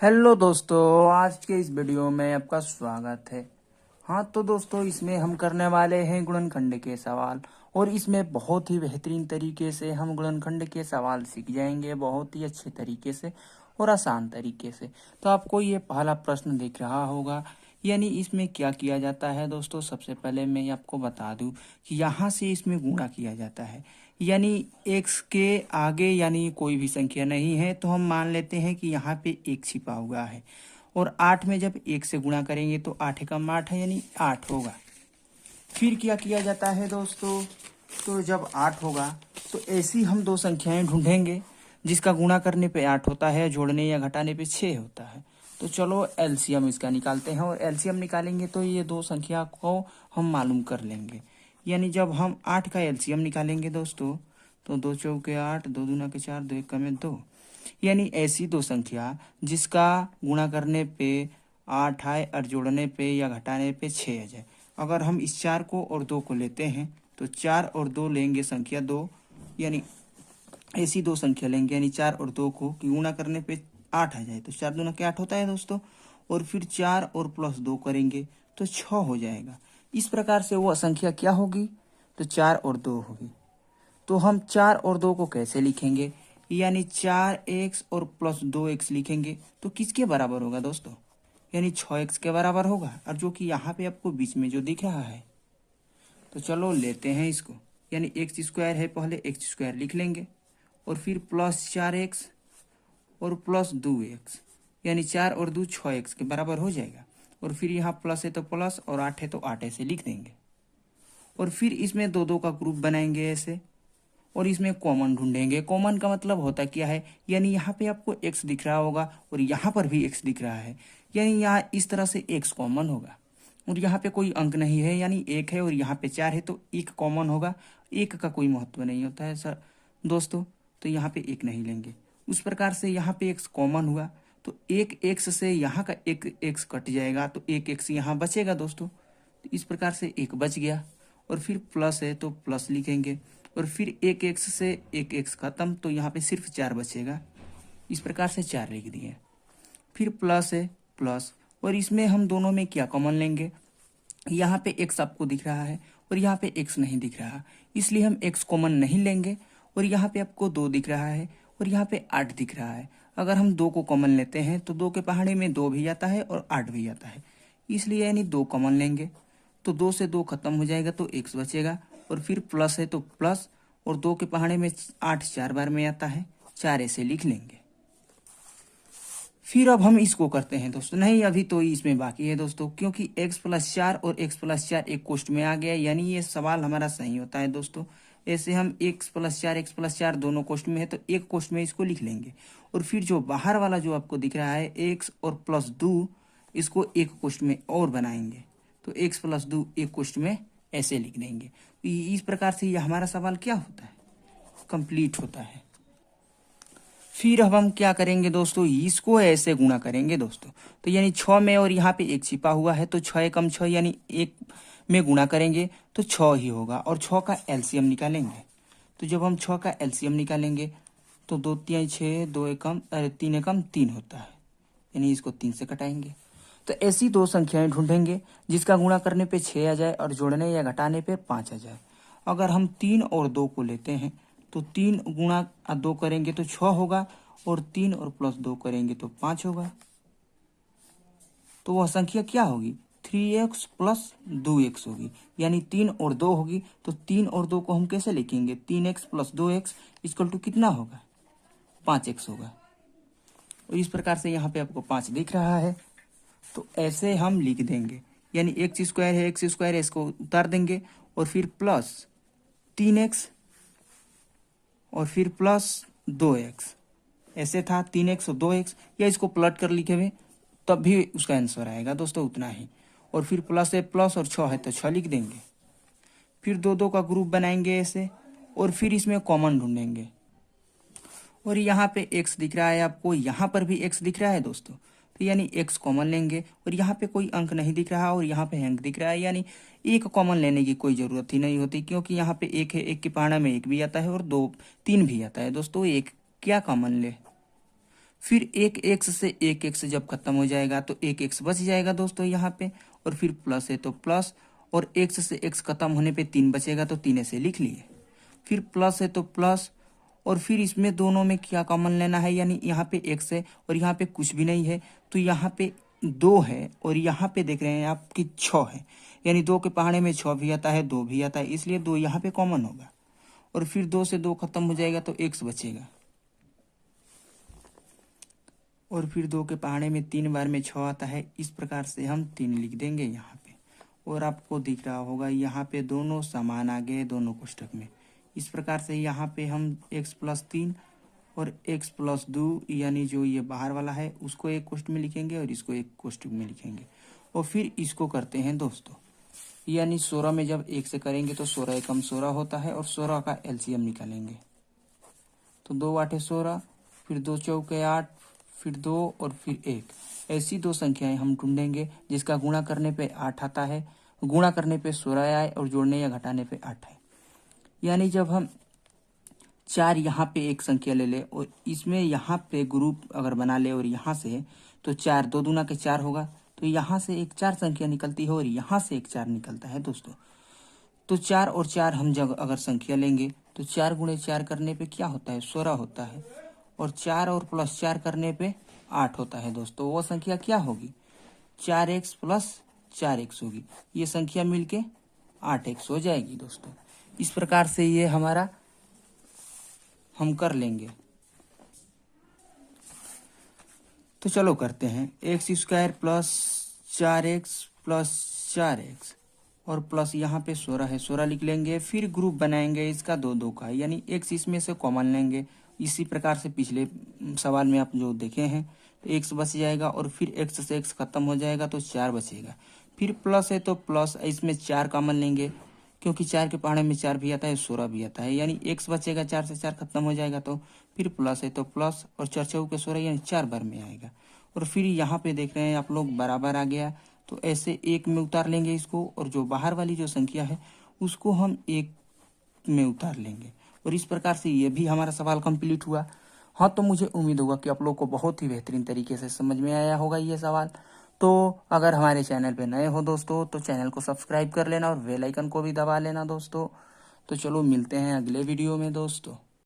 Hello दोस्तों, आज के इस वीडियो में आपका स्वागत है। हाँ तो दोस्तों, इसमें हम करने वाले हैं गुणनखंड के सवाल। और इसमें बहुत ही बेहतरीन तरीके से हम गुणनखंड के सवाल सीख जाएंगे, बहुत ही अच्छे तरीके से और आसान तरीके से। तो आपको ये पहला प्रश्न दिख रहा होगा, यानी इसमें क्या किया जाता है दोस्तों। सबसे पहले मैं आपको बता दूं कि यहाँ से इसमें गुणा किया जाता है, यानी x के आगे यानी कोई भी संख्या नहीं है तो हम मान लेते हैं कि यहाँ पे एक छिपा हुआ है। और 8 में जब 1 से गुणा करेंगे तो 8 एकम 8 है, यानी 8 होगा। फिर क्या किया जाता है दोस्तों, तो जब 8 होगा तो ऐसी हम दो संख्याएं ढूंढेंगे जिसका गुणा करने पे 8 होता है, जोड़ने या घटाने पे 6 होता है। तो चलो एलसीएम इसका निकालते हैं, और एलसीएम निकालेंगे तो ये दो संख्या को हम मालूम कर लेंगे। यानी जब हम 8 का एलसीएम निकालेंगे दोस्तों, तो 2 चौके 8, 2 दूना के 4, 2 एकम में 2। यानी ऐसी दो संख्या जिसका गुणा करने पे 8 आए और जोड़ने पे या घटाने पे 6 आ जाए। अगर हम इस 4 को और 2 को लेते हैं तो 4 और 2 लेंगे संख्या 2, यानी ऐसी दो संख्या लेंगे, यानी 4 और 2 को कि गुणा करने पे 8 आ जाए तो 4 दूना के 8 होता है दोस्तों। और फिर 4 और प्लस 2 करेंगे तो 6 हो जाएगा। इस प्रकार से वो संख्या क्या होगी, तो 4 और 2 होगी। तो हम 4 और 2 को कैसे लिखेंगे, यानी 4x और प्लस 2x लिखेंगे तो किसके बराबर होगा दोस्तों, यानी 6x के बराबर होगा। और जो कि यहाँ पे आपको बीच में जो दिख रहा है, तो चलो लेते हैं इसको, यानी एक्स स्क्वायर है, पहले एक्स स्क्वायर लिख लेंगे और फिर प्लस 4x और प्लस 2x, यानी 4 और 2 6x के बराबर हो जाएगा। और फिर यहाँ प्लस है तो प्लस और 8 है तो 8 ऐसे लिख देंगे। और फिर इसमें दो दो का ग्रुप बनाएंगे ऐसे, और इसमें कॉमन ढूंढेंगे। कॉमन का मतलब होता क्या है, यानी यहाँ पे आपको x दिख रहा होगा और यहाँ पर भी x दिख रहा है, यानी यहाँ इस तरह से x कॉमन होगा। और यहाँ पे कोई अंक नहीं है, यानी 1 है और यहाँ पे 4 है तो 1 कॉमन होगा। 1 का कोई महत्व नहीं होता है सर दोस्तों, तो यहाँ पे 1 नहीं लेंगे। उस प्रकार से यहाँ पे x कॉमन हुआ तो एक x से यहाँ का एक x कट जाएगा तो एक x यहाँ बचेगा दोस्तों। तो इस प्रकार से 1 बच गया। और फिर प्लस है तो प्लस लिखेंगे, और फिर एक एक्स से एक एक्स खत्म तो यहाँ पे सिर्फ 4 बचेगा। इस प्रकार से 4 लिख दिए। फिर प्लस है प्लस, और इसमें हम दोनों में क्या कॉमन लेंगे, यहाँ पे एक्स आपको दिख रहा है और यहाँ पे एक्स नहीं दिख रहा, इसलिए हम एक्स कॉमन नहीं लेंगे। और यहाँ पे आपको 2 दिख रहा है और यहाँ पे 8 दिख रहा है। अगर हम 2 को कॉमन लेते हैं तो 2 के पहाड़े में 2 भी आता है और 8 भी आता है, इसलिए यानी 2 कॉमन लेंगे। तो 2 से 2 खत्म हो जाएगा तो एक्स बचेगा। और फिर प्लस है तो प्लस, और 2 के पहाड़े में 8 4 बार में आता है, 4 ऐसे लिख लेंगे। फिर अब हम इसको करते हैं दोस्तों, नहीं अभी तो इसमें बाकी है दोस्तों, क्योंकि x प्लस 4 और x प्लस 4 एक कोष्ट में आ गया, यानी ये सवाल हमारा सही होता है दोस्तों। ऐसे हम x प्लस 4 दोनों कोष्ट में है तो एक कोष्ट में इसको लिख लेंगे। और फिर जो बाहर वाला जो आपको दिख रहा है x और प्लस 2, इसको एक कोष्ट में और बनाएंगे तो x प्लस 2 एक कोष्ट में ऐसे लिख देंगे। तो इस प्रकार से ये हमारा सवाल क्या होता है, कंप्लीट होता है। फिर अब हम क्या करेंगे दोस्तों, इसको ऐसे गुणा करेंगे दोस्तों। तो यानी 6 में और यहाँ पे 1 छिपा हुआ है तो 6 एकम 6, यानी 1 में गुणा करेंगे तो 6 ही होगा। और 6 का एलसीएम निकालेंगे, तो जब हम 6 का एलसीएम निकालेंगे तो 2 3 6, 2 एकम 3 एकम 3 होता है, यानी इसको 3 से कटाएंगे। तो ऐसी दो संख्याएं ढूंढेंगे जिसका गुणा करने पे 6 आ जाए और जोड़ने या घटाने पे 5 आ जाए। अगर हम 3 और 2 को लेते हैं तो 3 गुणा 2 करेंगे तो 6 होगा, और 3 और प्लस 2 करेंगे तो 5 होगा। तो वह संख्या क्या होगी, 3x प्लस 2x होगी, यानी 3 और 2 होगी। तो 3 और 2 को हम कैसे लिखेंगे, 3x plus 2x equal to कितना होगा, 5x होगा। और इस प्रकार से यहाँ पे आपको 5 दिख रहा है, तो ऐसे हम लिख देंगे। यानी एक्स स्क्वायर है, एक्स स्क्वायर है, इसको उतार देंगे और फिर प्लस 3x और फिर प्लस 2x, ऐसे था 3x और 2x, या इसको प्लट कर लिखे हुए तब भी उसका आंसर आएगा दोस्तों, उतना ही। और फिर प्लस है प्लस और 6 है तो 6 लिख देंगे। फिर 2 2 का ग्रुप बनाएंगे ऐसे, और फिर इसमें कॉमन ढूंढेंगे। और यहाँ पे x दिख रहा है आपको, यहाँ पर भी x दिख रहा है दोस्तों, तो यानी x कॉमन लेंगे। और यहाँ पे कोई अंक नहीं दिख रहा और यहाँ पे अंक दिख रहा है, यानी एक कॉमन लेने की कोई जरूरत ही नहीं होती, क्योंकि यहाँ पे 1 है, 1 की पहाड़ा में 1 भी आता है और 2 3 भी आता है दोस्तों, एक क्या कॉमन ले। फिर एक एक्स से एक एक्स जब खत्म हो जाएगा तो एक एक्स बच जाएगा दोस्तों यहाँ पे, और फिर प्लस है तो प्लस, और एक्स से एक्स खत्म होने पे 3 बचेगा तो 3 ऐसे लिख लिए। फिर प्लस है तो प्लस, और फिर इसमें दोनों में क्या कॉमन लेना है, यानी यहाँ पे एक्स है और यहाँ पे कुछ भी नहीं है, तो यहाँ पे 2 है और यहाँ पे देख रहे हैं आपकी 6 है, यानी 2 के पहाड़े में 6 भी आता है 2 भी आता है, इसलिए 2 यहाँ पे कॉमन होगा। और फिर 2 से 2 खत्म हो जाएगा तो एक्स बचेगा, और फिर 2 के पहाड़े में 3 बार में 6 आता है, इस प्रकार से हम 3 लिख देंगे यहाँ पे। और आपको दिख रहा होगा यहाँ पे दोनों समान आ गए दोनों कोष्टक में। इस प्रकार से यहाँ पे हम x+3 और x+2 यानी जो ये बाहर वाला है उसको एक कोष्टक में लिखेंगे और इसको एक कोष्टक में लिखेंगे, और फिर इसको करते हैं दोस्तों, यानी 16 में जब 1 से करेंगे तो 16 एकम 16 होता है, और 16 का एलसीएम निकालेंगे तो 2 8 16, फिर 2 चौके 8, फिर 2 और फिर 1, ऐसी 2 संख्याएं हम ढूंढेंगे जिसका गुणा करने पे 8 आता है, गुणा करने पे 16 आए और जोड़ने या घटाने पे 8 है। यानी जब हम 4 यहाँ पे एक संख्या ले ले और इसमें यहाँ पे ग्रुप अगर बना ले और यहाँ से, तो 4 2 दूना के 4 होगा, तो यहाँ से एक 4 संख्या निकलती है और यहाँ से एक 4 निकलता है दोस्तों। तो 4 और 4 हम जब अगर संख्या लेंगे तो 4 गुणे 4 करने पे क्या होता है 16 होता है, और 4 और प्लस 4 करने पे 8 होता है दोस्तों। वो संख्या क्या होगी 4x प्लस 4x होगी, ये संख्या मिलके 8x हो जाएगी दोस्तों। इस प्रकार से ये हमारा हम कर लेंगे। तो चलो करते हैं, x² plus 4x plus 4x और प्लस यहाँ पे 16 है 16 लिख लेंगे, फिर ग्रुप बनाएंगे इसका 2 2 का, यानी x इसमें से कॉमन लेंगे। इसी प्रकार से पिछले सवाल में आप जो देखे हैं तो x बच जाएगा, और फिर x से x खत्म हो जाएगा तो 4 बचेगा। फिर प्लस है तो प्लस, इसमें 4 कॉमन लेंगे क्योंकि 4 के पहाड़े में 4 भी आता है 16 भी आता है, यानी x बचेगा, 4 से 4 खत्म हो जाएगा तो फिर प्लस है तो प्लस, और 4 चौके 16 यानी 4 बार में आएगा। और फिर यहाँ पे देख रहे हैं आप लोग बराबर आ गया, तो ऐसे 1 में उतार लेंगे इसको, और जो बाहर वाली जो संख्या है उसको हम 1 में उतार लेंगे, और इस प्रकार से ये भी हमारा सवाल कंप्लीट हुआ। हाँ, तो मुझे उम्मीद होगा कि आप लोग को बहुत ही बेहतरीन तरीके से समझ में आया होगा ये सवाल। तो अगर हमारे चैनल पे नए हो दोस्तों तो चैनल को सब्सक्राइब कर लेना और बेल आइकन को भी दबा लेना दोस्तों। तो चलो मिलते हैं अगले वीडियो में दोस्तों।